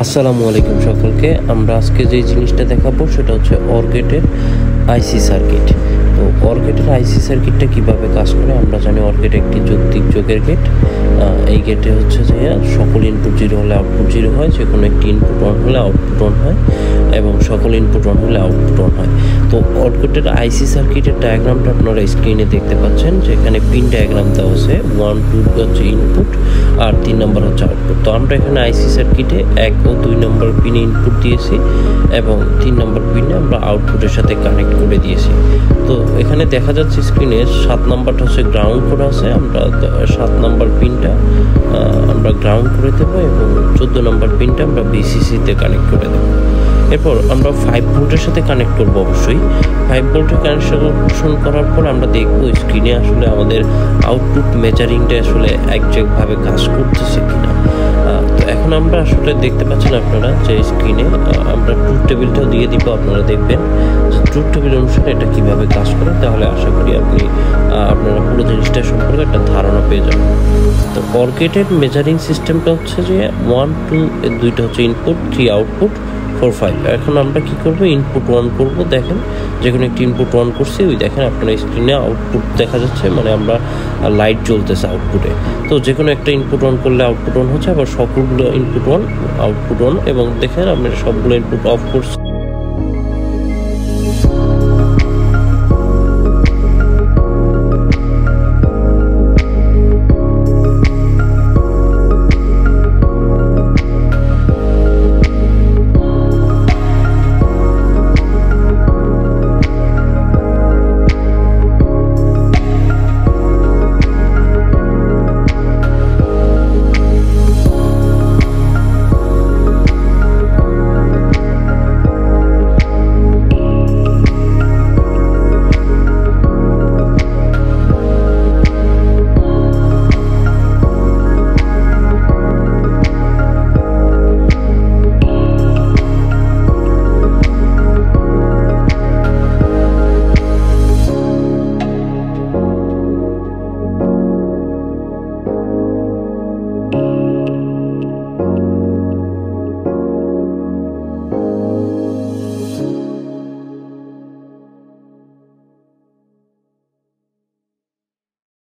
আসসালামু আলাইকুম সকলকে। আমরা আজকে যে জিনিসটা দেখাবো সেটা হচ্ছে OR গেটের আইসি সার্কিট। তো OR গেটের আইসি সার্কিটটা কিভাবে কাজ করে আমরা জানি। OR গেট একটি যৌক্তিক যোগের গেট। এই গেটে হচ্ছে যে সকল ইনপুট 0 হলে আউটপুট 0 হয়, যে কোনো একটি ইনপুট 1 হলে আউটপুট 1 হয় এবং সকল ইনপুট 1 হলে আউটপুট 1 হয়। তো OR গেটের আইসি সার্কিটের ডায়াগ্রামটা আপনারা স্ক্রিনে দেখতে পাচ্ছেন, যেখানে পিন ডায়াগ্রাম দেওয়া আছে। 1, 2 হচ্ছে ইনপুট আর 3 নম্বর হচ্ছে আউটপুট। তো আমরা এখানে আইসি সার্কিটে 1 ও 2 নম্বর পিনে ইনপুট দিয়েছি এবং 3 নম্বর পিনে আমরা আউটপুটের সাথে কানেক্ট করে দিয়েছি। তো এখানে দেখা যাচ্ছে স্ক্রিনে 7 নম্বরটা হচ্ছে গ্রাউন্ড করা আছে। আমরা 7 নম্বর পিনটা আমরা গ্রাউন্ড করে দেবো এবং 14 নম্বর পিনটা আমরা VCC-তে কানেক্ট করে দেবো। এরপর আমরা 5 ভোল্টের সাথে কানেক্ট করবো। অবশ্যই 5 ভোল্টের কানেকশন করার পর আমরা দেখবো স্ক্রিনে আসলে আমাদের আউটপুট মেজারিংটা আসলে একজ্যাক্টভাবে কাজ করতেছে কিনা। তো এখন আমরা আসলে দেখতে পাচ্ছেন আপনারা যে স্ক্রিনে আমরা ট্রুথ টেবিলটাও দিয়ে দিব। আপনারা দেখবেন যে ট্রুথ টেবিল অনুসারে এটা কিভাবে কাজ করে, তাহলে আশা করি আপনারা পুরো জিনিসটা সম্পর্কে একটা ধারণা পেয়ে যাবেন। তো OR গেটের মেজারিং সিস্টেমটা হচ্ছে যে 1, 2 এর দুইটা হচ্ছে ইনপুট, 3 আউটপুট, 4, 5। এখন আমরা কি করব, ইনপুট 1 করব। দেখেন যে কোনো একটি ইনপুট 1 করছি, ওই দেখেন আপনার স্ক্রিনে আউটপুট দেখা যাচ্ছে, মানে আমরা লাইট জ্বলতেছে আউটপুটে। তো যে কোনো একটা ইনপুট 1 করলে আউটপুট 1 হচ্ছে, আবার সকলগুলো ইনপুট 1 আউটপুট 1, এবং দেখেন আমরা সবগুলো ইনপুট অফ করছি।